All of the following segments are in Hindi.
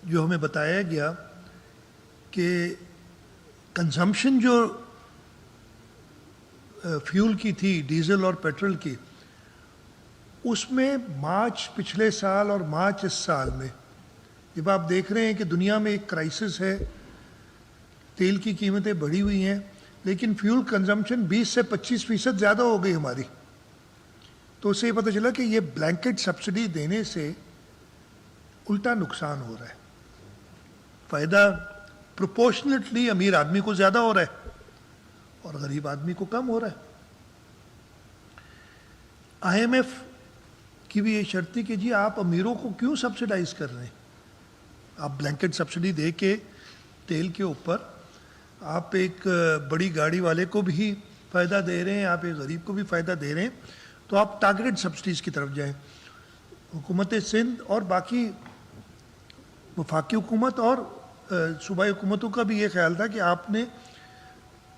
जो हमें बताया गया कि कंजम्पशन जो फ्यूल की थी, डीजल और पेट्रोल की, उसमें मार्च पिछले साल और मार्च इस साल में, जब आप देख रहे हैं कि दुनिया में एक क्राइसिस है, तेल की कीमतें बढ़ी हुई हैं, लेकिन फ्यूल कंजम्पशन 20 से 25% ज़्यादा हो गई हमारी, तो उससे ये पता चला कि ये ब्लैंकेट सब्सिडी देने से उल्टा नुकसान हो रहा है। फ़ायदा प्रोपोर्शनेटली अमीर आदमी को ज़्यादा हो रहा है और गरीब आदमी को कम हो रहा है। IMF की भी ये शर्त थी कि जी आप अमीरों को क्यों सब्सिडाइज कर रहे हैं, आप ब्लैंकेट सब्सिडी दे के तेल के ऊपर आप एक बड़ी गाड़ी वाले को भी फ़ायदा दे रहे हैं, आप एक गरीब को भी फ़ायदा दे रहे हैं, तो आप टारगेटेड सब्सिडीज़ की तरफ जाएं। हुकूमत सिंध और बाकी वफाकी हुकूमत और सूबाई हुकूमतों का भी ये ख्याल था कि आपने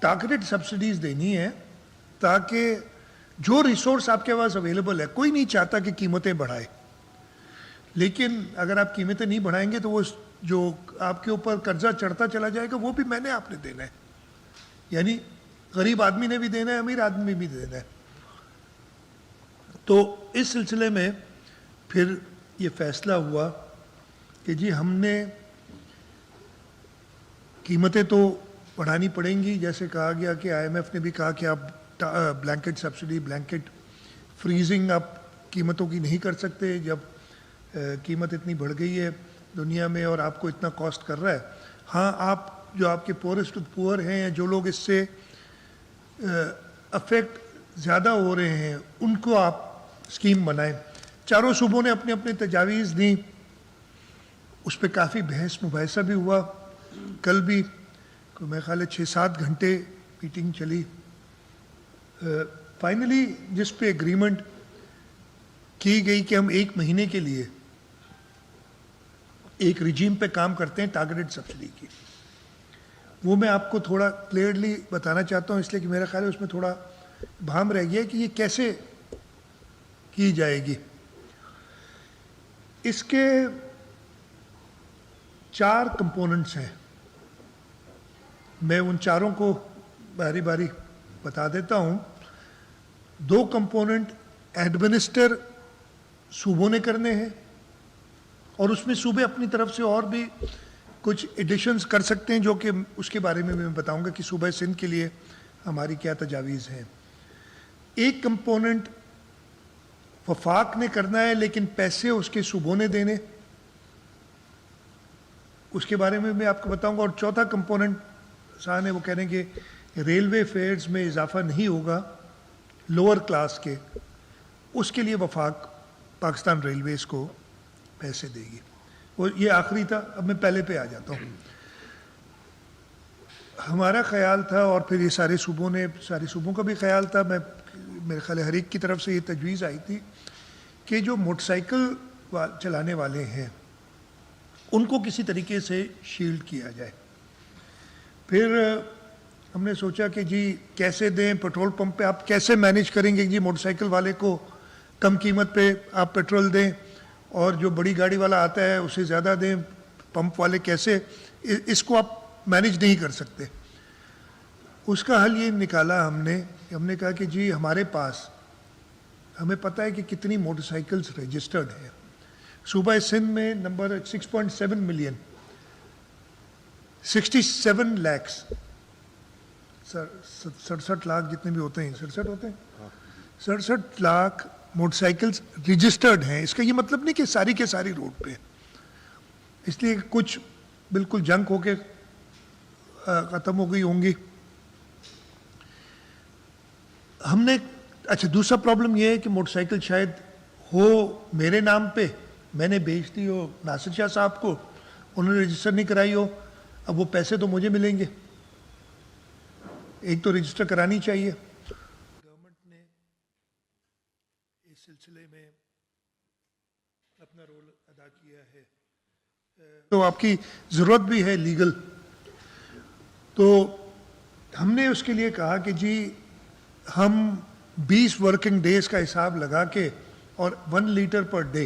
टारगेटेड सब्सिडीज़ देनी है ताकि जो रिसोर्स आपके पास अवेलेबल है, कोई नहीं चाहता कि कीमतें बढ़ाए, लेकिन अगर आप कीमतें नहीं बढ़ाएंगे तो वो जो आपके ऊपर कर्जा चढ़ता चला जाएगा वो भी मैंने आपने देना है, यानी गरीब आदमी ने भी देना है, अमीर आदमी भी देना है। तो इस सिलसिले में फिर ये फैसला हुआ कि जी हमने कीमतें तो बढ़ानी पड़ेंगी, जैसे कहा गया कि IMF ने भी कहा कि आप ब्लैंकेट सब्सिडी, ब्लैंकेट फ्रीजिंग आप कीमतों की नहीं कर सकते जब कीमत इतनी बढ़ गई है दुनिया में और आपको इतना कॉस्ट कर रहा है। हाँ, आप जो आपके पोरेस्ट पुअर हैं, जो लोग इससे अफेक्ट ज़्यादा हो रहे हैं, उनको आप स्कीम बनाएं। चारों सूबों ने अपने अपने तजावीज़ दी, उस पर काफ़ी बहस मुबाहिसा भी हुआ। कल भी मेरे ख्याल है 6-7 घंटे मीटिंग चली। फाइनली जिस पे एग्रीमेंट की गई कि हम 1 महीने के लिए एक रिजीम पे काम करते हैं टारगेटेड सब्सिडी की, वो मैं आपको थोड़ा क्लियरली बताना चाहता हूँ, इसलिए कि मेरा ख्याल है उसमें थोड़ा भाम रह गया कि ये कैसे की जाएगी। इसके 4 कंपोनेंट्स हैं, मैं उन चारों को बारी बारी बता देता हूँ। 2 कंपोनेंट एडमिनिस्टर सूबों ने करने हैं और उसमें सूबे अपनी तरफ से और भी कुछ एडिशंस कर सकते हैं, जो कि उसके बारे में मैं बताऊंगा कि सूबा सिंध के लिए हमारी क्या तजावीज़ हैं। एक कंपोनेंट वफाक ने करना है लेकिन पैसे उसके सूबों ने देने, उसके बारे में मैं आपको बताऊंगा। और चौथा कंपोनेंट साहब है, वो कह रहे हैं कि रेलवे फेयर्स में इजाफा नहीं होगा लोअर क्लास के, उसके लिए वफाक पाकिस्तान रेलवेज़ को पैसे देगी। वो ये आखिरी था, अब मैं पहले पे आ जाता हूँ। हमारा ख्याल था और फिर ये सारे सूबों का भी ख्याल था, मेरे ख्याल हर एक की तरफ से ये तजवीज़ आई थी कि जो मोटरसाइकिल चलाने वाले हैं उनको किसी तरीके से शील्ड किया जाए। फिर हमने सोचा कि जी कैसे दें, पेट्रोल पंप पे आप कैसे मैनेज करेंगे जी मोटरसाइकिल वाले को कम कीमत पे आप पेट्रोल दें और जो बड़ी गाड़ी वाला आता है उसे ज़्यादा दें, पंप वाले कैसे, इसको आप मैनेज नहीं कर सकते। उसका हल ये निकाला हमने कहा कि जी हमारे पास, हमें पता है कि कितनी मोटरसाइकिल्स रजिस्टर्ड हैं। सूबा सिंध में नंबर 6.7 मिलियन, 67 लाख, 67 लाख जितने भी होते हैं, 67 होते हैं, 67 लाख मोटरसाइकिल्स रजिस्टर्ड हैं। इसका ये मतलब नहीं कि सारी के सारी रोड पे, इसलिए कुछ बिल्कुल जंक होके ख़त्म हो गई होंगी। हमने अच्छा, दूसरा प्रॉब्लम ये है कि मोटरसाइकिल शायद हो मेरे नाम पे, मैंने बेच दी हो नासिर शाह साहब को, उन्होंने रजिस्टर नहीं कराई हो, अब वो पैसे तो मुझे मिलेंगे, एक तो रजिस्टर करानी चाहिए। गवर्नमेंट ने इस सिलसिले में अपना रोल अदा किया है, तो आपकी ज़रूरत भी है लीगल, तो हमने उसके लिए कहा कि जी हम 20 वर्किंग डेज़ का हिसाब लगा के और 1 litre per day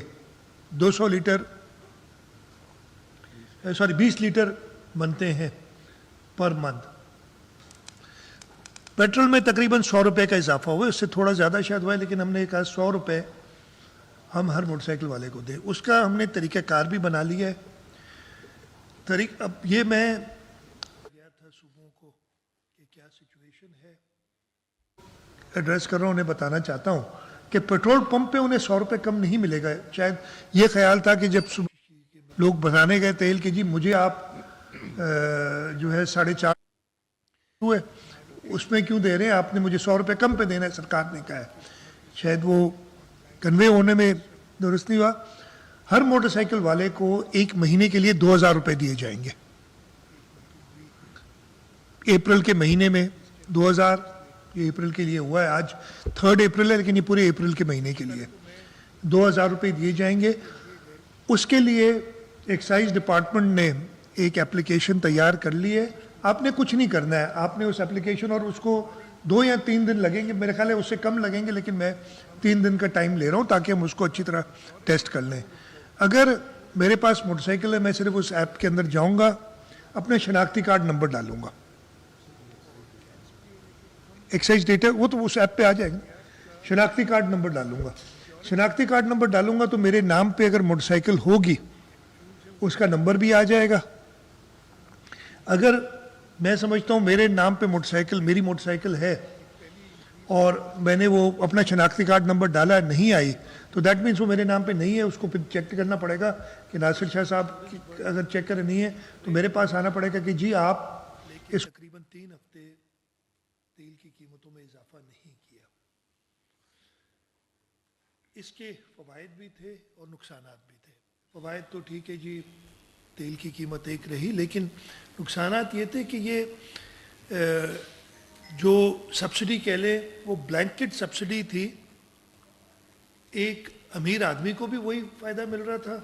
200 litre sorry 20 litre बनते हैं पर मंथ। पेट्रोल में तकरीबन 100 रुपये का इजाफा हुआ है, उससे थोड़ा ज़्यादा शायद हुआ है, लेकिन हमने कहा 100 रुपये हम हर मोटरसाइकिल वाले को दें। उसका हमने तरीक़ाकार भी बना लिया है। अब ये मैं गया था सूबों को कि क्या सिचुएशन है, एड्रेस कर रहा हूँ, उन्हें बताना चाहता हूँ कि पेट्रोल पंप पे उन्हें 100 रुपये कम नहीं मिलेगा। शायद ये ख्याल था कि जब लोग बनाने गए तेल के, जी मुझे आप जो है 4.5 हुए, उसमें क्यों दे रहे हैं, आपने मुझे 100 रुपये कम पे देना है, सरकार ने कहा है। शायद वो कन्वे होने में दुरुस्त नहीं हुआ। हर मोटरसाइकिल वाले को 1 महीने के लिए 2000 रुपये दिए जाएंगे। अप्रैल के महीने में 2000, ये अप्रैल के लिए हुआ है, आज 3 अप्रैल है, लेकिन ये पूरे अप्रैल के महीने के लिए 2000 रुपये दिए जाएंगे। उसके लिए एक्साइज डिपार्टमेंट ने एक एप्लीकेशन तैयार कर ली है। आपने कुछ नहीं करना है, आपने उस एप्लीकेशन, और उसको 2 या 3 दिन लगेंगे, मेरे ख्याल है उससे कम लगेंगे, लेकिन मैं 3 दिन का टाइम ले रहा हूँ ताकि हम उसको अच्छी तरह टेस्ट कर लें। अगर मेरे पास मोटरसाइकिल है, मैं सिर्फ उस ऐप के अंदर जाऊँगा, अपने शनाख्ती कार्ड नंबर डालूँगा, एक्साइज डेटा वो तो उस ऐप पे आ जाएगा, शनाख्ती कार्ड नंबर डालूँगा। शनाख्ती कार्ड नंबर डालूँगा तो मेरे नाम पे अगर मोटरसाइकिल होगी उसका नंबर भी आ जाएगा। अगर मैं समझता हूँ मेरे नाम पे मोटरसाइकिल, मेरी मोटरसाइकिल है और मैंने वो अपना शनाख्ती कार्ड नंबर डाला, नहीं आई, तो दैट मीन्स वो मेरे नाम पे नहीं है। उसको फिर चेक करना पड़ेगा कि नासिर शाह साहब अगर चेक करें नहीं है तो मेरे पास आना पड़ेगा कि जी आप इस तकरीबन 3 हफ्ते तेल की कीमतों में इजाफा नहीं किया। इसके फ़वाइद भी थे और नुकसानात भी थे। फ़वाइद तो ठीक है जी, तेल की कीमत एक रही, लेकिन नुकसानात ये थे कि ये जो सब्सिडी कह ले वो ब्लैंकेट सब्सिडी थी। एक अमीर आदमी को भी वही फ़ायदा मिल रहा था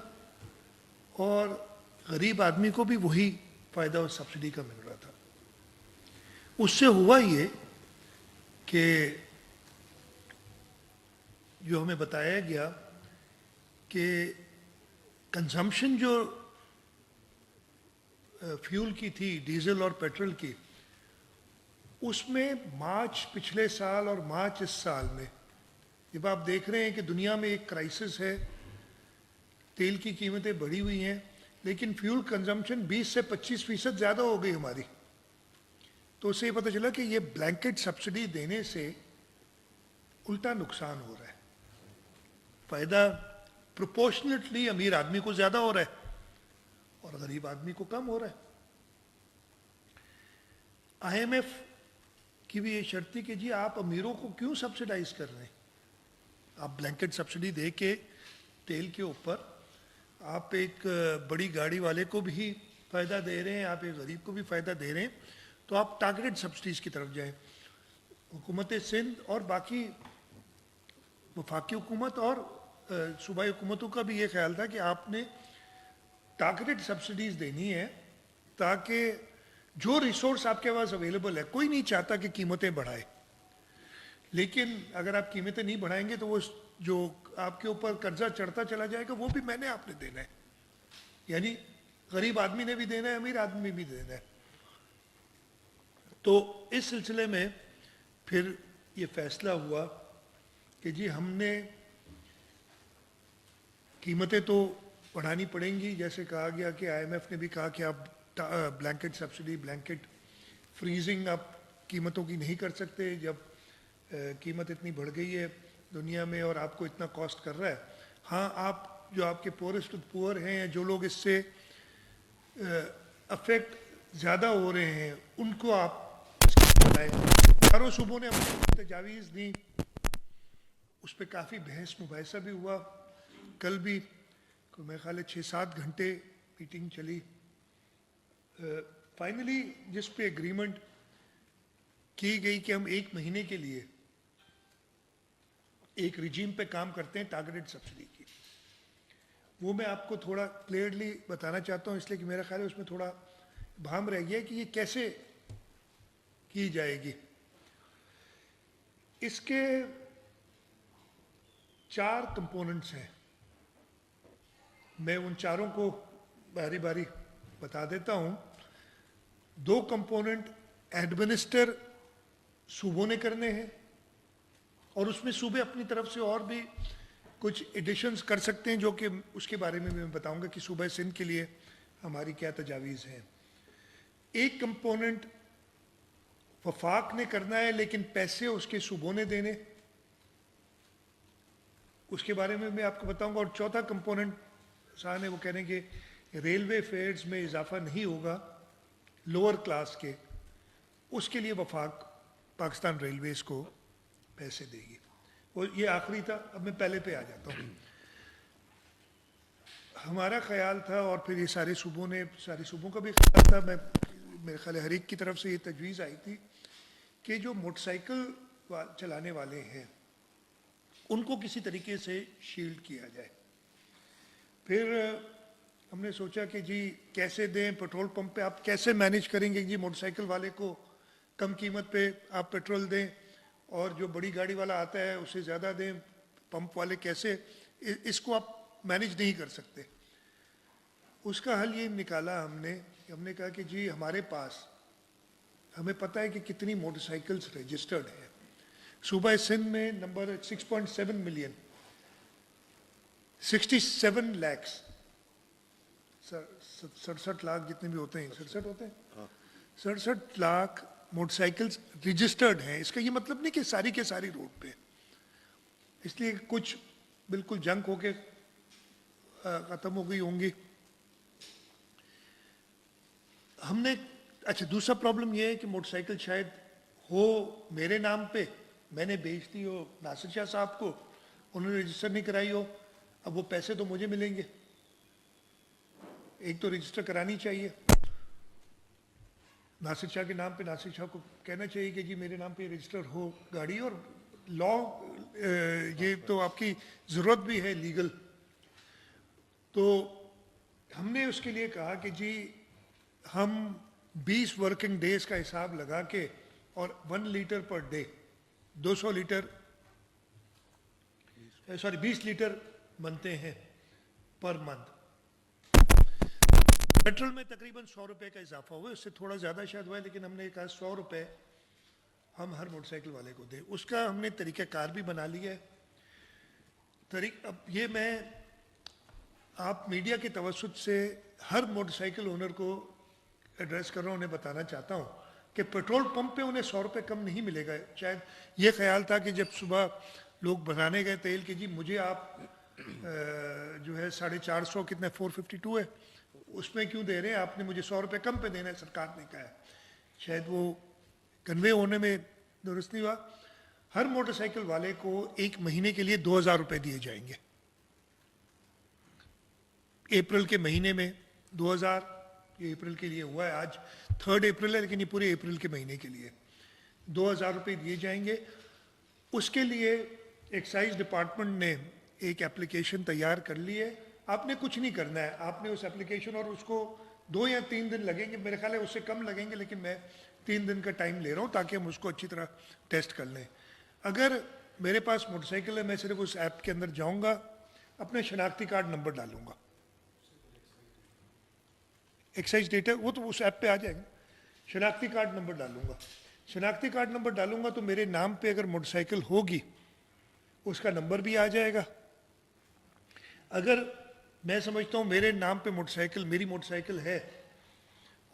और गरीब आदमी को भी वही फ़ायदा उस सब्सिडी का मिल रहा था। उससे हुआ ये कि जो हमें बताया गया कि कंजम्पशन जो फ्यूल की थी, डीजल और पेट्रोल की, उसमें मार्च पिछले साल और मार्च इस साल में, जब आप देख रहे हैं कि दुनिया में एक क्राइसिस है, तेल की कीमतें बढ़ी हुई हैं, लेकिन फ्यूल कंजम्पशन 20 से 25% ज़्यादा हो गई हमारी, तो उससे ये पता चला कि ये ब्लैंकेट सब्सिडी देने से उल्टा नुकसान हो रहा है। फ़ायदा प्रोपोर्शनेटली अमीर आदमी को ज़्यादा हो रहा है और गरीब आदमी को कम हो रहा है। IMF की भी ये शर्त थी कि जी आप अमीरों को क्यों सब्सिडाइज कर रहे हैं, आप ब्लैंकेट सब्सिडी दे के तेल के ऊपर आप एक बड़ी गाड़ी वाले को भी फ़ायदा दे रहे हैं, आप एक गरीब को भी फ़ायदा दे रहे हैं, तो आप टारगेटेड सब्सिडीज़ की तरफ जाएं। हुकूमत सिंध और बाकी वफाकी हुकूमत और सूबाई हुकूमतों का भी ये ख्याल था कि आपने टारगेटेड सब्सिडीज़ देनी है ताकि जो रिसोर्स आपके पास अवेलेबल है, कोई नहीं चाहता कि कीमतें बढ़ाए, लेकिन अगर आप कीमतें नहीं बढ़ाएंगे तो वो जो आपके ऊपर कर्जा चढ़ता चला जाएगा वो भी मैंने आपने देना है, यानी गरीब आदमी ने भी देना है, अमीर आदमी भी देना है। तो इस सिलसिले में फिर ये फैसला हुआ कि जी हमने कीमतें तो बढ़ानी पड़ेंगी, जैसे कहा गया कि IMF ने भी कहा कि आप ब्लैंकेट सब्सिडी, ब्लैंकेट फ्रीजिंग आप कीमतों की नहीं कर सकते जब कीमत इतनी बढ़ गई है दुनिया में और आपको इतना कॉस्ट कर रहा है। हाँ, आप जो आपके पोरेस्ट पुअर हैं, जो लोग इससे अफेक्ट ज़्यादा हो रहे हैं, उनको आप बताएं। चारों सूबों ने अपनी तजावीज़ दी, उस पर काफ़ी बहस मुबाहिसा भी हुआ। कल भी मेरे ख्याल है 6-7 घंटे मीटिंग चली। फाइनली जिस पे एग्रीमेंट की गई कि हम 1 महीने के लिए एक रिजीम पे काम करते हैं टारगेटेड सब्सिडी की, वो मैं आपको थोड़ा क्लियरली बताना चाहता हूँ, इसलिए कि मेरा ख्याल है उसमें थोड़ा भाम रह गया कि ये कैसे की जाएगी। इसके 4 कंपोनेंट्स हैं, मैं उन चारों को बारी बारी बता देता हूँ, 2 कंपोनेंट एडमिनिस्टर सूबों ने करने हैं और उसमें सूबे अपनी तरफ से और भी कुछ एडिशंस कर सकते हैं, जो कि उसके बारे में मैं बताऊंगा कि सूबा सिंध के लिए हमारी क्या तजावीज़ हैं। एक कंपोनेंट वफाक ने करना है लेकिन पैसे उसके सूबों ने देने, उसके बारे में मैं आपको बताऊंगा। और चौथा कंपोनेंट साहब ने वो कह रहे हैं कि रेलवे फेयर्स में इजाफा नहीं होगा लोअर क्लास के, उसके लिए वफाक पाकिस्तान रेलवेज़ को पैसे देगी। और ये आखिरी था, अब मैं पहले पे आ जाता हूँ। हमारा ख्याल था और फिर ये सारे सूबों का भी ख्याल था, मेरे ख्याल हर एक की तरफ से ये तजवीज़ आई थी कि जो मोटरसाइकिल चलाने वाले हैं उनको किसी तरीके से शील्ड किया जाए। फिर हमने सोचा कि जी कैसे दें, पेट्रोल पंप पे आप कैसे मैनेज करेंगे जी, मोटरसाइकिल वाले को कम कीमत पे आप पेट्रोल दें और जो बड़ी गाड़ी वाला आता है उससे ज़्यादा दें, पंप वाले कैसे, इसको आप मैनेज नहीं कर सकते। उसका हल ये निकाला हमने कहा कि जी हमारे पास, हमें पता है कि कितनी मोटरसाइकिल्स रजिस्टर्ड हैं। सूबा सिंध में नंबर 6.7 मिलियन, 67 लैक्स, 67 लाख जितने भी होते हैं, 67 होते हैं, 67 लाख मोटरसाइकिल्स रजिस्टर्ड हैं। इसका ये मतलब नहीं कि सारी के सारी रोड पे, इसलिए कुछ बिल्कुल जंक होके ख़त्म हो गई होंगी। हमने अच्छा, दूसरा प्रॉब्लम ये है कि मोटरसाइकिल शायद हो मेरे नाम पे, मैंने बेच दी हो नासिर शाह साहब को, उन्होंने रजिस्टर नहीं कराई हो, अब वो पैसे तो मुझे मिलेंगे। एक तो रजिस्टर करानी चाहिए नासिर शाह के नाम पे, नासिर शाह को कहना चाहिए कि जी मेरे नाम पे रजिस्टर हो गाड़ी, और लॉ ये तो आपकी ज़रूरत भी है लीगल। तो हमने उसके लिए कहा कि जी हम 20 वर्किंग डेज का हिसाब लगा के और 1 litre per day 200 litre, sorry 20 litre बनते हैं पर मंथ। पेट्रोल में तकरीबन 100 रुपये का इजाफा हुआ, उससे थोड़ा ज़्यादा शायद हुआ है, लेकिन हमने कहा 100 रुपये हम हर मोटरसाइकिल वाले को दें। उसका हमने तरीक़ाकार भी बना लिया है। अब ये मैं आप मीडिया के तवस्सुत से हर मोटरसाइकिल ओनर को एड्रेस कर रहा हूँ, उन्हें बताना चाहता हूँ कि पेट्रोल पंप पे उन्हें 100 रुपये कम नहीं मिलेगा। शायद ये ख्याल था कि जब सुबह लोग बनाने गए तेल कि जी मुझे आप जो है 450 कितना 452 है, उसमें क्यों दे रहे हैं, आपने मुझे 100 रुपये कम पे देना है, सरकार ने कहा है। शायद वो कन्वे होने में दुरुस्त नहीं हुआ। हर मोटरसाइकिल वाले को 1 महीने के लिए 2000 रुपये दिए जाएंगे। अप्रैल के महीने में 2000, ये अप्रैल के लिए हुआ है, आज 3 अप्रैल है, लेकिन ये पूरे अप्रैल के महीने के लिए 2000 रुपये दिए जाएंगे। उसके लिए एक्साइज डिपार्टमेंट ने एक एप्लीकेशन तैयार कर ली है। आपने कुछ नहीं करना है, आपने उस एप्लीकेशन, और उसको 2 या 3 दिन लगेंगे, मेरे ख्याल है उससे कम लगेंगे, लेकिन मैं 3 दिन का टाइम ले रहा हूँ ताकि हम उसको अच्छी तरह टेस्ट कर लें। अगर मेरे पास मोटरसाइकिल है, मैं सिर्फ उस ऐप के अंदर जाऊँगा, अपने शनाख्ती कार्ड नंबर डालूँगा, एक्साइज डेटा वो तो उस ऐप पे आ जाएगा, शनाख्ती कार्ड नंबर डालूँगा। शनाख्ती कार्ड नंबर डालूँगा तो मेरे नाम पे अगर मोटरसाइकिल होगी उसका नंबर भी आ जाएगा। अगर मैं समझता हूँ मेरे नाम पे मोटरसाइकिल, मेरी मोटरसाइकिल है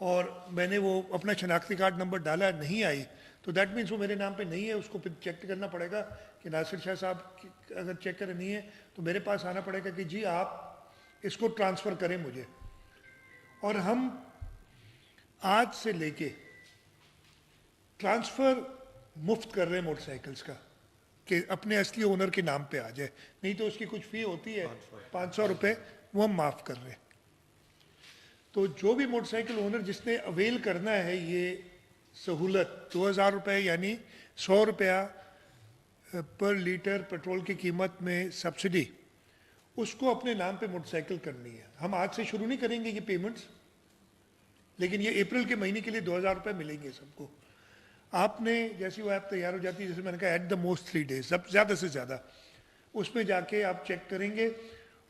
और मैंने वो अपना शनाख्ती कार्ड नंबर डाला, नहीं आई, तो दैट मीन्स वो मेरे नाम पे नहीं है। उसको फिर चेक करना पड़ेगा कि नासिर शाह साहब अगर चेक कर नहीं है तो मेरे पास आना पड़ेगा कि जी आप इसको ट्रांसफ़र करें मुझे। और हम आज से लेके ट्रांसफ़र मुफ्त कर रहे हैं मोटरसाइकिल्स का, कि अपने असली ओनर के नाम पे आ जाए, नहीं तो उसकी कुछ फ़ी होती है 500 रुपये, वो हम माफ़ कर रहे हैं। तो जो भी मोटरसाइकिल ओनर जिसने अवेल करना है ये सहूलत, 2000 रुपये यानी 100 रुपया पर लीटर पेट्रोल की कीमत में सब्सिडी, उसको अपने नाम पे मोटरसाइकिल करनी है। हम आज से शुरू नहीं करेंगे ये पेमेंट्स, लेकिन ये अप्रैल के महीने के लिए 2000 रुपये मिलेंगे सबको। आपने जैसी वो ऐप तैयार हो जाती है, जैसे मैंने कहा एट द मोस्ट 3 डेज, सब ज़्यादा से ज़्यादा उसमें जाके आप चेक करेंगे।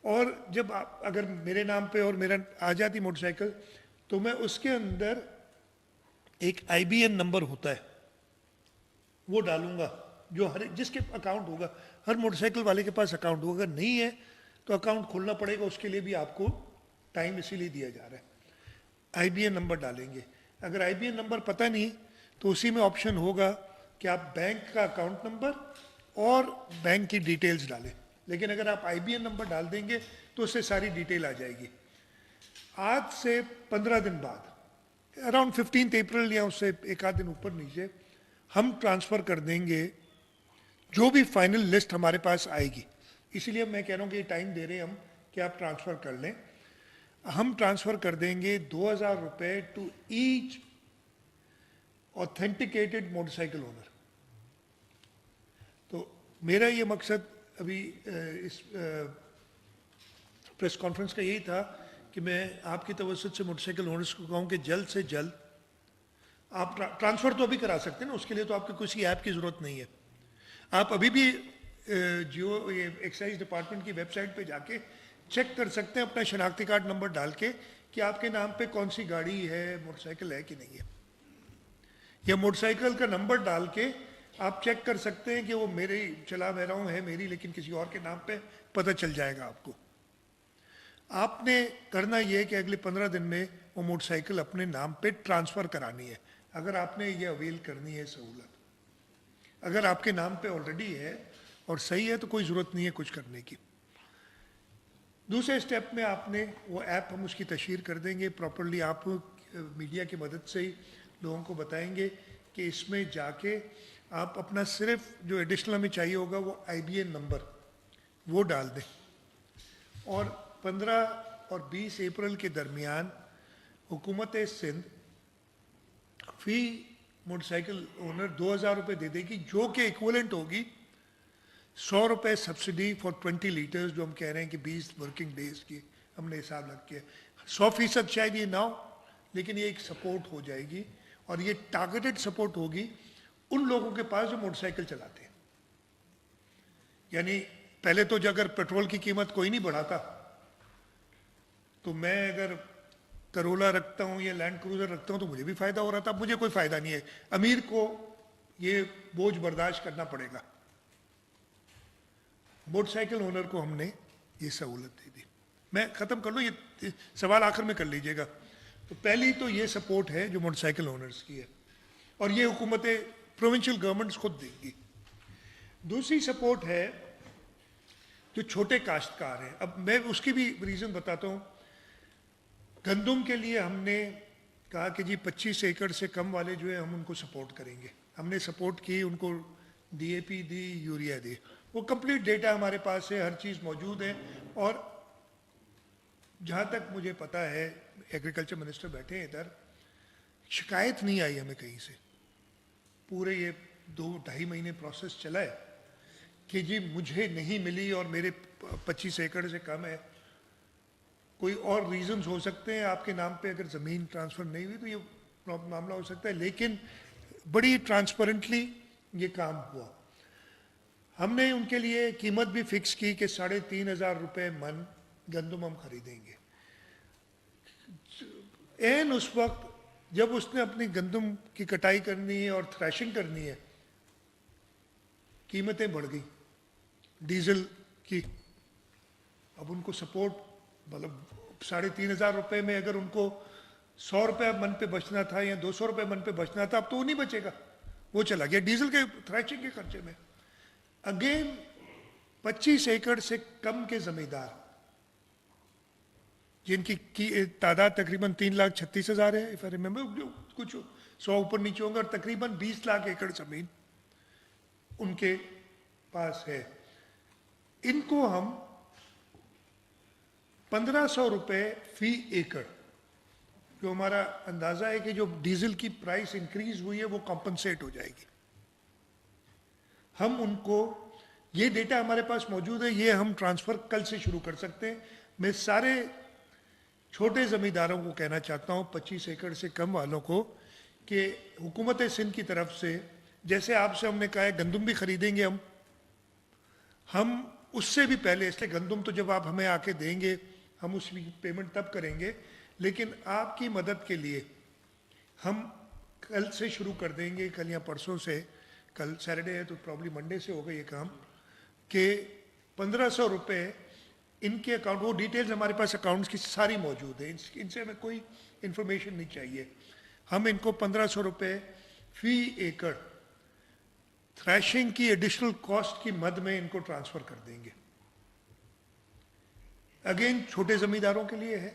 और जब आप अगर मेरे नाम पे और मेरा आ जाती मोटरसाइकिल तो मैं उसके अंदर एक IBN नंबर होता है वो डालूंगा, जो हर जिसके अकाउंट होगा, हर मोटरसाइकिल वाले के पास अकाउंट होगा, अगर नहीं है तो अकाउंट खोलना पड़ेगा, उसके लिए भी आपको टाइम इसीलिए दिया जा रहा है। IBN नंबर डालेंगे, अगर IBN नंबर पता नहीं तो उसी में ऑप्शन होगा कि आप बैंक का अकाउंट नंबर और बैंक की डिटेल्स डालें, लेकिन अगर आप IBN नंबर डाल देंगे तो उससे सारी डिटेल आ जाएगी। आज से 15 दिन बाद, अराउंड 15 अप्रैल या उससे एक आध दिन ऊपर नीचे, हम ट्रांसफ़र कर देंगे जो भी फाइनल लिस्ट हमारे पास आएगी। इसीलिए मैं कह रहा हूँ कि टाइम दे रहे हैं हम कि आप ट्रांसफ़र कर लें। हम ट्रांसफ़र कर देंगे 2,000 रुपये to each authenticated motorcycle owner. तो मेरा ये मकसद अभी इस प्रेस कॉन्फ्रेंस का यही था कि मैं आपकी तवज्जो से मोटरसाइकिल ओनर्स को कहूँ कि जल्द से जल्द आप ट्रांसफ़र तो अभी करा सकते हैं ना, उसके लिए तो आपको किसी ऐप की ज़रूरत नहीं है। आप अभी भी जियो ये एक्साइज डिपार्टमेंट की वेबसाइट पे जाके चेक कर सकते हैं अपना शनाख्ती कार्ड नंबर डाल के कि आपके नाम पे कौन सी गाड़ी है, मोटरसाइकिल है कि नहीं है, या मोटरसाइकिल का नंबर डाल के आप चेक कर सकते हैं कि वो मेरे चला मैं रहा हूँ है मेरी, लेकिन किसी और के नाम पे पता चल जाएगा आपको। आपने करना ये है कि अगले 15 दिन में वो मोटरसाइकिल अपने नाम पे ट्रांसफ़र करानी है, अगर आपने ये अवेल करनी है सहूलत। अगर आपके नाम पे ऑलरेडी है और सही है तो कोई ज़रूरत नहीं है कुछ करने की। दूसरे स्टेप में आपने वो ऐप, हम उसकी तशहीर कर देंगे प्रॉपरली, आप मीडिया की मदद से ही लोगों को बताएंगे कि इसमें जाके आप अपना सिर्फ जो एडिशनल हमें चाहिए होगा वो IBN नंबर वो डाल दें, और 15 और 20 अप्रैल के दरमियान हुकूमत सिंध फी मोटरसाइकिल ओनर 2,000 रुपये दे देगी, जो कि इक्वलेंट होगी 100 रुपये सब्सिडी फॉर 20 लीटर्स, जो हम कह रहे हैं कि 20 वर्किंग डेज की हमने हिसाब लग के 100% शायद ये ना हो, लेकिन ये एक सपोर्ट हो जाएगी, और ये टारगेटेड सपोर्ट होगी उन लोगों के पास जो मोटरसाइकिल चलाते हैं। यानी पहले तो जो अगर पेट्रोल की कीमत कोई नहीं बढ़ाता तो मैं अगर करोला रखता हूँ या लैंड क्रूजर रखता हूँ तो मुझे भी फ़ायदा हो रहा था, मुझे कोई फ़ायदा नहीं है, अमीर को ये बोझ बर्दाश्त करना पड़ेगा। मोटरसाइकिल ओनर को हमने ये सहूलत दे दी। मैं ख़त्म कर लूँ, ये सवाल आखिर में कर लीजिएगा। तो पहली तो ये सपोर्ट है जो मोटरसाइकिल ओनर्स की है, और ये हुकूमतें प्रोविंशियल गवर्नमेंट्स खुद देंगी। दूसरी सपोर्ट है जो छोटे काश्तकार हैं। अब मैं उसकी भी रीज़न बताता हूँ। गंदम के लिए हमने कहा कि जी 25 एकड़ से कम वाले जो है हम उनको सपोर्ट करेंगे। हमने सपोर्ट की, उनको DAP दी, यूरिया दी, वो कंप्लीट डेटा हमारे पास है, हर चीज़ मौजूद है। और जहाँ तक मुझे पता है, एग्रीकल्चर मिनिस्टर बैठे हैं इधर, शिकायत नहीं आई हमें कहीं से। पूरे ये 2-2.5 महीने प्रोसेस चला है कि जी मुझे नहीं मिली और मेरे 25 एकड़ से कम है। कोई और रीजंस हो सकते हैं, आपके नाम पे अगर ज़मीन ट्रांसफ़र नहीं हुई तो ये मामला हो सकता है, लेकिन बड़ी ट्रांसपेरेंटली ये काम हुआ। हमने उनके लिए कीमत भी फिक्स की कि 3,500 रुपये मन गंदम हम खरीदेंगे। एन उस वक्त जब उसने अपनी गंदम की कटाई करनी है और थ्रैशिंग करनी है, कीमतें बढ़ गई डीजल की। अब उनको सपोर्ट, मतलब 3,500 रुपये में अगर उनको 100 रुपये मन पे बचना था या 200 रुपये मन पे बचना था, अब तो वो नहीं बचेगा, वो चला गया डीजल के थ्रैशिंग के खर्चे में। अगेन 25 एकड़ से कम के जमींदार, जिनकी तादाद तकरीबन 3,36,000 है, इफ आई रिमेंबर, कुछ 100 ऊपर नीचे होंगे, और तकरीबन 20 लाख एकड़ जमीन उनके पास है। इनको हम 1,500 रुपये फी एकड़, जो हमारा अंदाजा है कि जो डीजल की प्राइस इंक्रीज हुई है वो कॉम्पनसेट हो जाएगी। हम उनको, ये डेटा हमारे पास मौजूद है, ये हम ट्रांसफ़र कल से शुरू कर सकते हैं। मैं सारे छोटे ज़मींदारों को कहना चाहता हूँ, 25 एकड़ से कम वालों को, कि हुकूमत सिंध की तरफ से, जैसे आपसे हमने कहा है गंदम भी खरीदेंगे हम उससे भी पहले, इसलिए गंदम तो जब आप हमें आके देंगे हम उसकी पेमेंट तब करेंगे, लेकिन आपकी मदद के लिए हम कल से शुरू कर देंगे, कल या परसों से, कल सैटरडे है तो प्रॉब्ली मंडे से होगा ये काम, कि 1500 रुपये इनके अकाउंट, वो डिटेल्स हमारे पास अकाउंट्स की सारी मौजूद है, इनसे हमें कोई इन्फॉर्मेशन नहीं चाहिए। हम इनको 1500 रुपये फी एकड़ थ्रैशिंग की एडिशनल कॉस्ट की मद में इनको ट्रांसफ़र कर देंगे। अगेन छोटे ज़मींदारों के लिए है,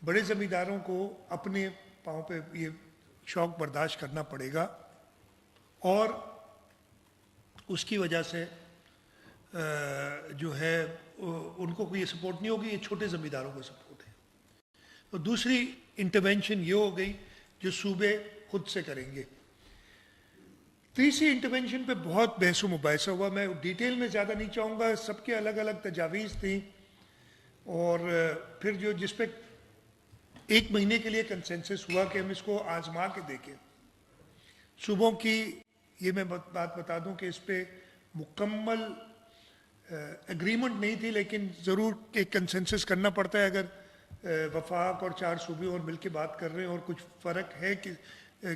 बड़े ज़मींदारों को अपने पाँव पे ये शौक बर्दाश्त करना पड़ेगा और उसकी वजह से जो है उनको कोई सपोर्ट नहीं होगी, ये छोटे ज़मींदारों को सपोर्ट है। तो दूसरी इंटरवेंशन ये हो गई जो सूबे खुद से करेंगे। तीसरी इंटरवेंशन पे बहुत बहस मुबाहिसा हुआ, मैं डिटेल में ज़्यादा नहीं चाहूँगा, सबके अलग अलग तजावीज़ थी और फिर जो जिस पे 1 महीने के लिए कंसेंसस हुआ कि हम इसको आजमा के देखें। सूबों की ये मैं बात बता दूं कि इस पे मुकम्मल एग्रीमेंट नहीं थी, लेकिन ज़रूर एक कंसेंसस करना पड़ता है। अगर वफाक और 4 सूबे और मिल के बात कर रहे हैं और कुछ फ़र्क है कि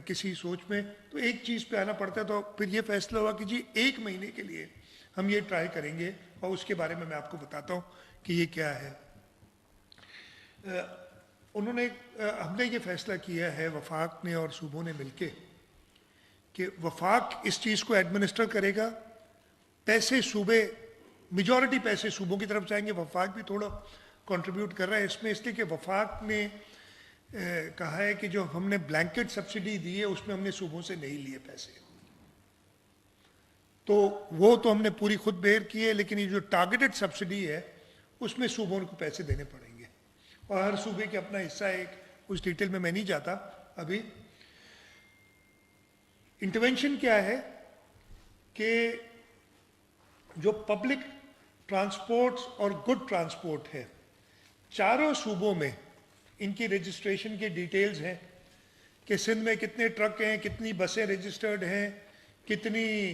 किसी सोच में, तो एक चीज़ पे आना पड़ता है। तो फिर ये फैसला हुआ कि जी 1 महीने के लिए हम ये ट्राई करेंगे और उसके बारे में मैं आपको बताता हूँ कि ये क्या है। हमने ये फैसला किया है वफाक ने और सूबों ने मिलके कि वफाक इस चीज़ को एडमिनिस्टर करेगा, पैसे सूबे, मेजॉरिटी पैसे सूबों की तरफ जाएंगे, वफाक भी थोड़ा कंट्रीब्यूट कर रहा है इसमें, इसलिए कि वफाक ने कहा है कि जो हमने ब्लैंकेट सब्सिडी दी है उसमें हमने सूबों से नहीं लिए पैसे, तो वो तो हमने पूरी खुद बेयर की है, लेकिन ये जो टारगेटेड सब्सिडी है उसमें सूबों को पैसे देने पड़ेंगे और हर सूबे के अपना हिस्सा है। उस डिटेल में मैं नहीं जाता अभी। इंटरवेंशन क्या है कि जो पब्लिक ट्रांसपोर्ट्स और गुड ट्रांसपोर्ट है, चारों सूबों में इनकी रजिस्ट्रेशन की डिटेल्स हैं कि सिंध में कितने ट्रक हैं, कितनी बसें रजिस्टर्ड हैं, कितनी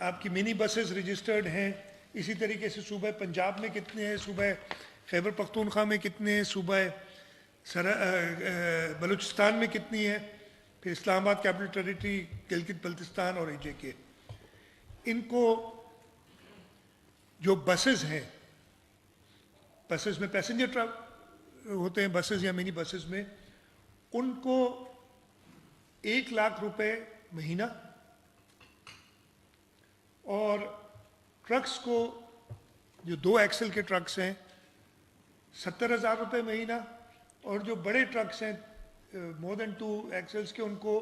आपकी मिनी बसेस रजिस्टर्ड हैं। इसी तरीके से सूबा पंजाब में कितने हैं, सूबा खैबर पख्तूनख्वा में कितने हैं, सूबा बलूचिस्तान में कितनी है, फिर इस्लामाबाद कैपिटल टेरिटरी, गिलगित बल्तिस्तान और AJK। इनको जो बसेस हैं, बसेस में पैसेंजर ट्रक होते हैं, बसेस या मिनी बसेस में, उनको 1 लाख रुपए महीना और ट्रक्स को, जो 2 एक्सल के ट्रक्स हैं, 70,000 रुपये महीना, और जो बड़े ट्रक्स हैं मोर देन 2 एक्सल्स के, उनको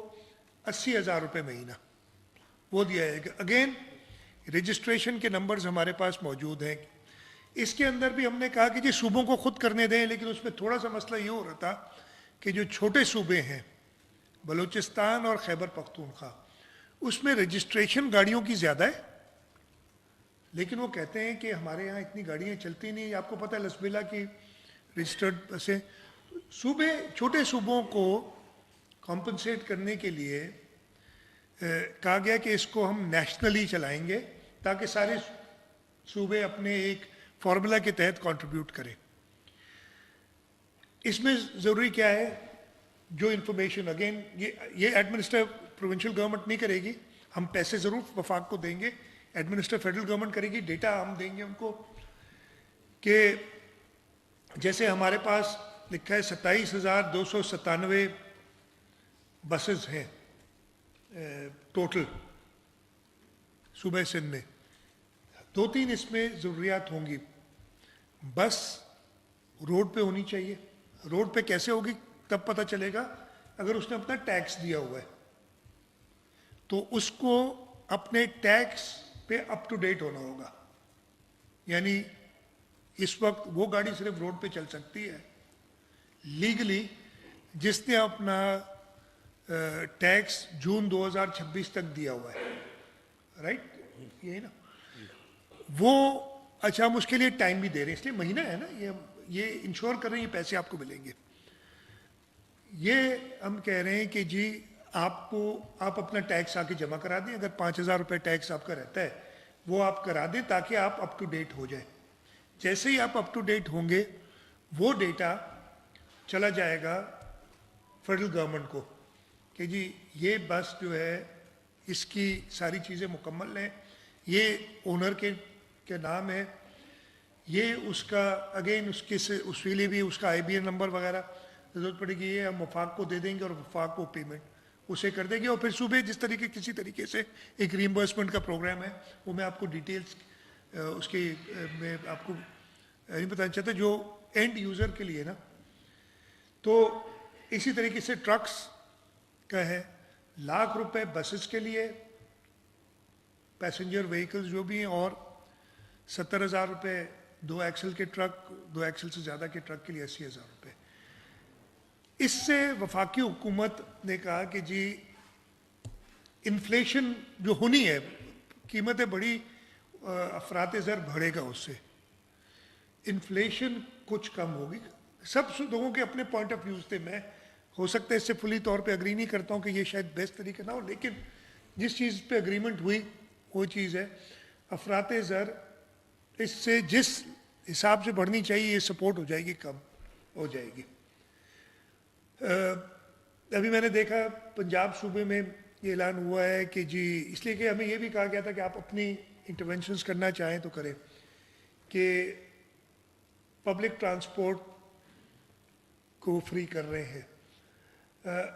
80,000 रुपये महीना वो दिया जाएगा। अगेन रजिस्ट्रेशन के नंबर्स हमारे पास मौजूद हैं। इसके अंदर भी हमने कहा कि जी सूबों को खुद करने दें, लेकिन उसमें थोड़ा सा मसला ये हो रहा था कि जो छोटे सूबे हैं बलूचिस्तान और खैबर पख्तूनख्वा, उसमें रजिस्ट्रेशन गाड़ियों की ज़्यादा है, लेकिन वो कहते हैं कि हमारे यहाँ इतनी गाड़ियाँ चलती नहीं। आपको पता है लसबिला की रजिस्टर्ड बसें, सूबे, छोटे सूबों को कॉम्पनसेट करने के लिए कहा गया कि इसको हम नेशनली चलाएंगे ताकि सारे सूबे अपने एक फार्मूला के तहत कंट्रीब्यूट करें। इसमें ज़रूरी क्या है, जो इन्फॉर्मेशन अगेन ये एडमिनिस्टर प्रोविंशियल गवर्नमेंट नहीं करेगी, हम पैसे ज़रूर वफाक को देंगे, एडमिनिस्टर फेडरल गवर्नमेंट करेगी, डेटा हम देंगे उनको कि जैसे हमारे पास लिखा है 27,297 बसेस हैं टोटल सूबे सिंध में। 2-3 इसमें ज़रूरियात होंगी। बस रोड पे होनी चाहिए। रोड पे कैसे होगी तब पता चलेगा अगर उसने अपना टैक्स दिया हुआ है, तो उसको अपने टैक्स पे अप टू डेट होना होगा। यानी इस वक्त वो गाड़ी सिर्फ रोड पे चल सकती है लीगली जिसने अपना टैक्स जून 2026 तक दिया हुआ है, राइट? यही ना वो। अच्छा, हम उसके लिए टाइम भी दे रहे हैं, इसलिए महीना है ना, ये इंश्योर कर रहे हैं ये पैसे आपको मिलेंगे। ये हम कह रहे हैं कि जी आप अपना टैक्स आके जमा करा दें। अगर 5,000 रुपये टैक्स आपका रहता है वो आप करा दें ताकि आप अप टू डेट हो जाए। जैसे ही आप अप टू डेट होंगे वो डेटा चला जाएगा फेडरल गवर्नमेंट को कि जी ये बस जो है इसकी सारी चीज़ें मुकम्मल हैं, ये ओनर के नाम है, ये उसका अगेन उसके से उसके लिए भी उसका IBN नंबर वगैरह ज़रूरत पड़ेगी, ये हम वफाक को दे देंगे और वफाक को पेमेंट उसे कर देंगे और फिर सुबह जिस तरीके किसी तरीके से एक रीइंबर्समेंट का प्रोग्राम है वो मैं आपको डिटेल्स उसके मैं आपको नहीं बताना चाहता जो एंड यूज़र के लिए ना। तो इसी तरीके से ट्रक्स का है, लाख रुपए बसेस के लिए पैसेंजर व्हीकल्स जो भी हैं और 70,000 रुपये 2 एक्सल के ट्रक, 2 एक्सल से ज़्यादा के ट्रक के लिए 80,000 रुपये। इससे वफाकी हुकूमत ने कहा कि जी इन्फ्लेशन जो होनी है, कीमतें बड़ी अफरात ज़र बढ़ेगा, उससे इन्फ्लेशन कुछ कम होगी। सब लोगों के अपने पॉइंट ऑफ व्यूज़ थे, मैं हो सकता है इससे फुली तौर पे अग्री नहीं करता हूँ कि ये शायद बेस्ट तरीका ना हो, लेकिन जिस चीज़ पे अग्रीमेंट हुई वो चीज़ है अफरात ज़र इससे जिस हिसाब से बढ़नी चाहिए ये सपोर्ट हो जाएगी, कम हो जाएगी। अभी मैंने देखा पंजाब सूबे में ये ऐलान हुआ है कि जी इसलिए कि हमें ये भी कहा गया था कि आप अपनी इंटरवेंशंस करना चाहें तो करें, कि पब्लिक ट्रांसपोर्ट को फ्री कर रहे हैं।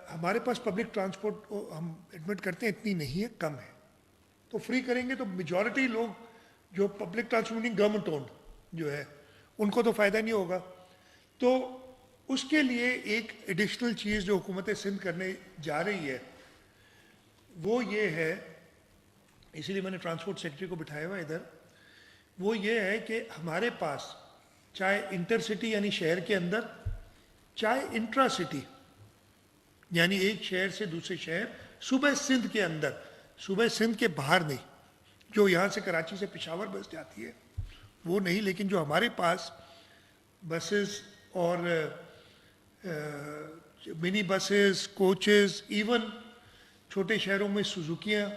हमारे पास पब्लिक ट्रांसपोर्ट हम एडमिट करते हैं इतनी नहीं है, कम है, तो फ्री करेंगे तो मेजॉरिटी लोग जो पब्लिक ट्रांसपोर्टिंग गवर्नमेंट ओन्ड जो है उनको तो फ़ायदा नहीं होगा। तो उसके लिए एक एडिशनल चीज़ जो हुकूमत सिंध करने जा रही है वो ये है, इसीलिए मैंने ट्रांसपोर्ट सेक्रेटरी को बिठाया हुआ इधर, वो ये है कि हमारे पास चाहे इंटर सिटी यानी शहर के अंदर, चाहे इंट्रा सिटी यानी एक शहर से दूसरे शहर, सूबे सिंध के अंदर, सूबे सिंध के बाहर नहीं, जो यहाँ से कराची से पेशावर बस जाती है वो नहीं, लेकिन जो हमारे पास बसेस और मिनी बसेस, कोचेस, इवन छोटे शहरों में सुजुकियाँ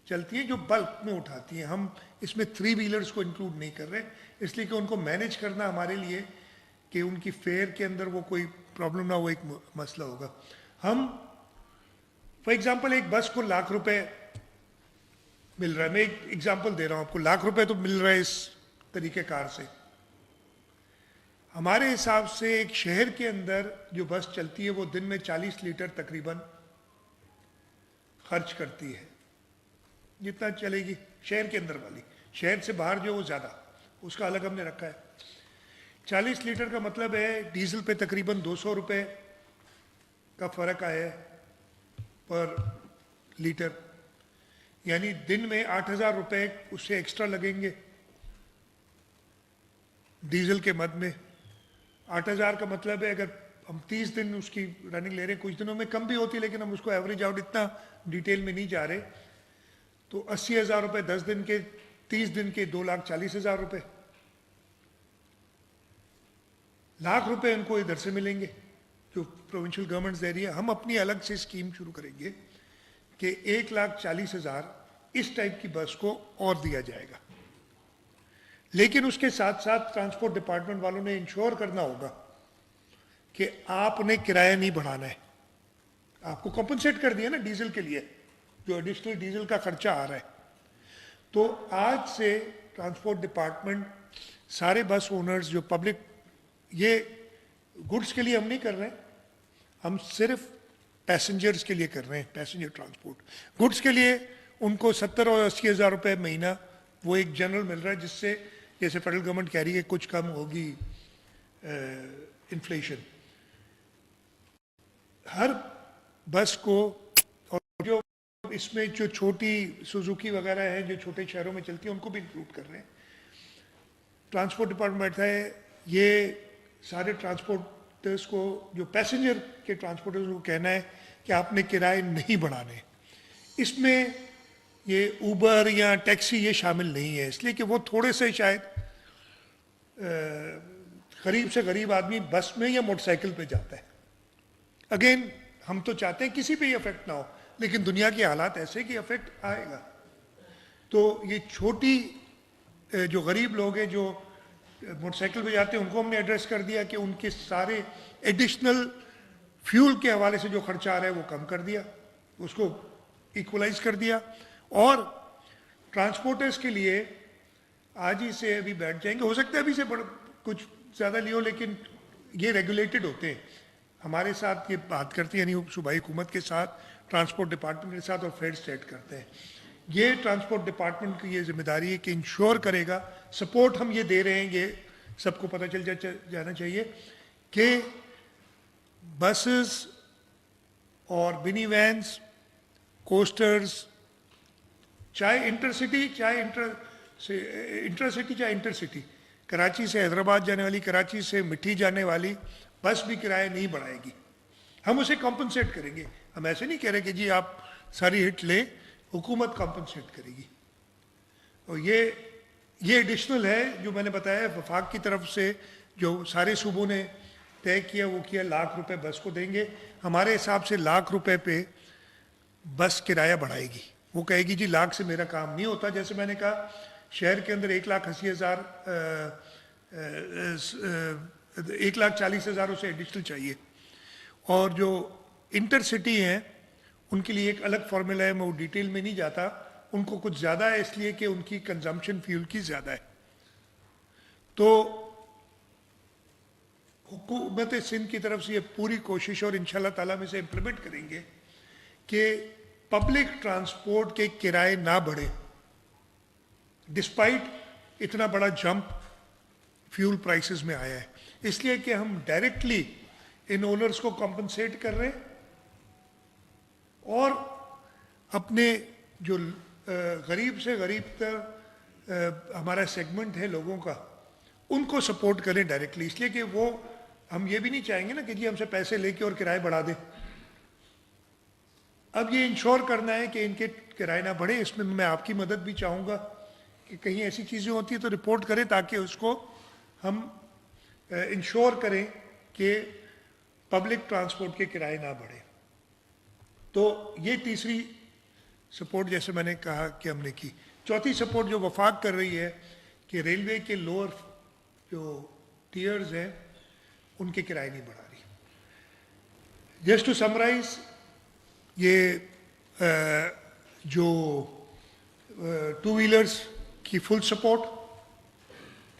चलती हैं जो बल्क में उठाती हैं। हम इसमें 3 व्हीलर्स को इंक्लूड नहीं कर रहे, इसलिए कि उनको मैनेज करना हमारे लिए कि उनकी फेयर के अंदर वो कोई प्रॉब्लम ना हो, एक मसला होगा। हम फॉर एग्जांपल एक बस को लाख रुपए मिल रहा है, मैं एक एग्जांपल दे रहा हूँ आपको, लाख रुपए तो मिल रहा है इस तरीक़ेकार से। हमारे हिसाब से एक शहर के अंदर जो बस चलती है वो दिन में 40 लीटर तकरीबन खर्च करती है, जितना चलेगी शहर के अंदर वाली, शहर से बाहर जो वो ज़्यादा, उसका अलग हमने रखा है। 40 लीटर का मतलब है डीजल पे तकरीबन 200 रुपये का फ़र्क आया है पर लीटर, यानी दिन में 8,000 रुपये उससे एक्स्ट्रा लगेंगे डीजल के मद में। 8,000 का मतलब है अगर हम 30 दिन उसकी रनिंग ले रहे हैं, कुछ दिनों में कम भी होती है लेकिन हम उसको एवरेज आउट इतना डिटेल में नहीं जा रहे, तो 80,000 रुपये 10 दिन के, 30 दिन के 2,40,000 रुपये, लाख रुपए उनको इधर से मिलेंगे जो प्रोविंशियल गवर्नमेंट दे रही है। हम अपनी अलग से स्कीम शुरू करेंगे कि 1,40,000 इस टाइप की बस को और दिया जाएगा, लेकिन उसके साथ साथ ट्रांसपोर्ट डिपार्टमेंट वालों ने इंश्योर करना होगा कि आपने किराया नहीं बढ़ाना है। आपको कॉम्पनसेट कर दिया ना डीजल के लिए, जो एडिशनल डीजल का खर्चा आ रहा है। तो आज से ट्रांसपोर्ट डिपार्टमेंट सारे बस ओनर्स जो पब्लिक, ये गुड्स के लिए हम नहीं कर रहे हैं, हम सिर्फ पैसेंजर्स के लिए कर रहे हैं, पैसेंजर ट्रांसपोर्ट। गुड्स के लिए उनको 70 और 80,000 रुपये महीना वो एक जनरल मिल रहा है, जिससे जैसे फेडरल गवर्नमेंट कह रही है कुछ कम होगी इन्फ्लेशन। हर बस को, और जो इसमें जो छोटी सुजुकी वगैरह है जो छोटे शहरों में चलती है उनको भी इंक्लूड कर रहे हैं। ट्रांसपोर्ट डिपार्टमेंट बैठा है, ये सारे ट्रांसपोर्टर्स को, जो पैसेंजर के ट्रांसपोर्टर्स को कहना है कि आपने किराए नहीं बढ़ाने। इसमें ये ऊबर या टैक्सी ये शामिल नहीं है, इसलिए कि वो थोड़े से शायद गरीब से गरीब आदमी बस में या मोटरसाइकिल पे जाता है। अगेन हम तो चाहते हैं किसी पे ही इफेक्ट ना हो, लेकिन दुनिया के हालात ऐसे कि इफेक्ट आएगा। तो ये छोटी जो गरीब लोग हैं जो मोटरसाइकिल पे जाते हैं उनको हमने एड्रेस कर दिया कि उनके सारे एडिशनल फ्यूल के हवाले से जो खर्चा आ रहा है वो कम कर दिया, उसको इक्वलाइज कर दिया। और ट्रांसपोर्टर्स के लिए आज ही से अभी बैठ जाएंगे, हो सकता है अभी से कुछ ज़्यादा लियो, लेकिन ये रेगुलेटेड होते हैं, हमारे साथ ये बात करती है, यानी सूबाई हुकूमत के साथ, ट्रांसपोर्ट डिपार्टमेंट के साथ, और फेड सेट करते हैं। ये ट्रांसपोर्ट डिपार्टमेंट की ये जिम्मेदारी है कि इंश्योर करेगा, सपोर्ट हम ये दे रहे हैं, ये सबको पता चल जाना चाहिए कि बसेस और मिनी वैन्स, कोस्टर्स, चाहे इंटरसिटी चाहे इंटरसिटी चाहे इंटरसिटी, कराची से हैदराबाद जाने वाली, कराची से मिठी जाने वाली बस भी किराया नहीं बढ़ाएगी, हम उसे कॉम्पनसेट करेंगे। हम ऐसे नहीं कह रहे कि जी आप सारी हिट लें, हुकूमत कॉम्पनसेट करेगी। और ये एडिशनल है जो मैंने बताया वफाक की तरफ से, जो सारे सूबों ने तय किया, वो किया ₹1,00,000 बस को देंगे। हमारे हिसाब से ₹1,00,000 पे बस किराया बढ़ाएगी, वो कहेगी जी लाख से मेरा काम नहीं होता। जैसे मैंने कहा शहर के अंदर 1,40,000 उसे एडिशनल चाहिए, और जो इंटरसिटी हैं उनके लिए एक अलग फार्मूला है, मैं वो डिटेल में नहीं जाता, उनको कुछ ज़्यादा है इसलिए कि उनकी कंजम्पशन फ्यूल की ज़्यादा है। तो हुकूमत सिंध की तरफ से ये पूरी कोशिश, और इंशाल्लाह ताला में से इम्प्लीमेंट करेंगे कि पब्लिक ट्रांसपोर्ट के किराए ना बढ़े, डिस्पाइट इतना बड़ा जंप फ्यूल प्राइसेस में आया है। इसलिए कि हम डायरेक्टली इन ओनर्स को कॉम्पनसेट कर रहे हैं, और अपने जो गरीब से गरीब तक हमारा सेगमेंट है लोगों का, उनको सपोर्ट करें डायरेक्टली। इसलिए कि वो, हम ये भी नहीं चाहेंगे ना कि जी हमसे पैसे लेके और किराए बढ़ा दें। अब ये इंश्योर करना है कि इनके किराए ना बढ़े। इसमें मैं आपकी मदद भी चाहूँगा कि कहीं ऐसी चीज़ें होती है तो रिपोर्ट करें, ताकि उसको हम इंश्योर करें कि पब्लिक ट्रांसपोर्ट के किराए ना बढ़े। तो ये तीसरी सपोर्ट जैसे मैंने कहा कि हमने की। चौथी सपोर्ट जो वफाक कर रही है कि रेलवे के लोअर जो टियर्स हैं उनके किराए नहीं बढ़ा रही। जस्ट टू समराइज, ये जो टू व्हीलर्स की फुल सपोर्ट,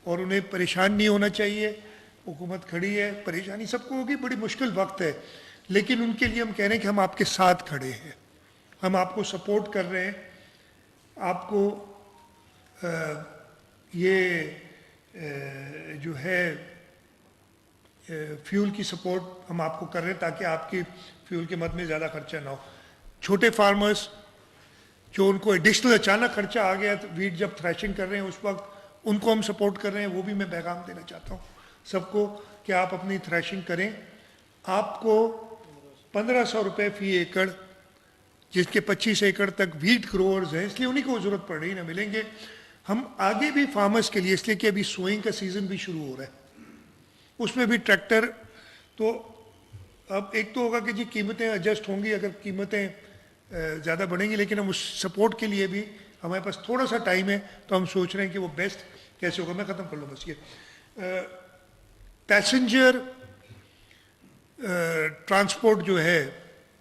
और उन्हें परेशान नहीं होना चाहिए, हुकूमत खड़ी है, परेशानी सबको होगी, बड़ी मुश्किल वक्त है, लेकिन उनके लिए हम कह रहे हैं कि हम आपके साथ खड़े हैं, हम आपको सपोर्ट कर रहे हैं, आपको ये जो है फ्यूल की सपोर्ट हम आपको कर रहे हैं, ताकि आपकी फ्यूल के मद में ज़्यादा खर्चा ना हो। छोटे फार्मर्स जो उनको एडिशनल अचानक खर्चा आ गया, तो वीट जब थ्रेशिंग कर रहे हैं उस वक्त उनको हम सपोर्ट कर रहे हैं, वो भी मैं पैगाम देना चाहता हूँ सबको कि आप अपनी थ्रेशिंग करें। आपको 1,500 रुपये फी एकड़, जिसके 25 एकड़ तक वीट ग्रोअर्स हैं, इसलिए उन्हीं को ज़रूरत पड़ रही ना, मिलेंगे। हम आगे भी फार्मर्स के लिए, इसलिए कि अभी सोइंग का सीज़न भी शुरू हो रहा है, उसमें भी ट्रैक्टर, तो अब एक तो होगा कि जी कीमतें एडजस्ट होंगी अगर कीमतें ज़्यादा बढ़ेंगी, लेकिन हम उस सपोर्ट के लिए भी हमारे पास थोड़ा सा टाइम है, तो हम सोच रहे हैं कि वो बेस्ट कैसे होगा। मैं ख़त्म कर लूँ बस ये। पैसेंजर ट्रांसपोर्ट जो है,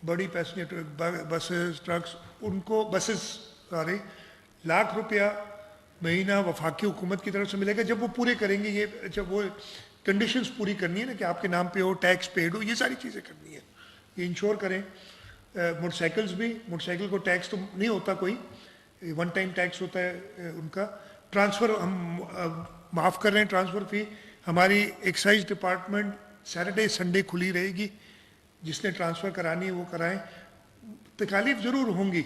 बड़ी पैसेंजर बसेस, ट्रक्स, उनको बसेस सारे ₹1,00,000 महीना वफाकी हुकूमत की तरफ से मिलेगा जब वो पूरे करेंगे। ये जब वो कंडीशंस पूरी करनी है ना कि आपके नाम पे हो, टैक्स पेड हो, ये सारी चीज़ें करनी है, ये इंश्योर करें। मोटरसाइकिल्स भी, मोटरसाइकिल को टैक्स तो नहीं होता कोई, वन टाइम टैक्स होता है उनका। ट्रांसफ़र हम माफ़ कर रहे हैं, ट्रांसफ़र फ़ी। हमारी एक्साइज डिपार्टमेंट सैटरडे संडे खुली रहेगी, जिसने ट्रांसफ़र करानी है वो कराएं। तकालीफ ज़रूर होंगी,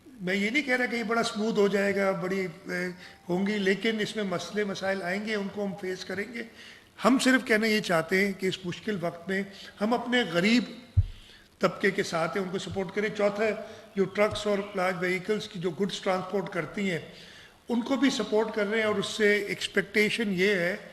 मैं ये नहीं कह रहा कि ये बड़ा स्मूथ हो जाएगा, बड़ी होंगी, लेकिन इसमें मसले मसाइल आएंगे, उनको हम फेस करेंगे। हम सिर्फ कहना ये चाहते हैं कि इस मुश्किल वक्त में हम अपने गरीब तबके के साथ हैं, उनको सपोर्ट करें। चौथा, जो ट्रक्स और लार्ज व्हीकल्स की जो गुड्स ट्रांसपोर्ट करती हैं उनको भी सपोर्ट कर रहे हैं, और उससे एक्सपेक्टेशन ये है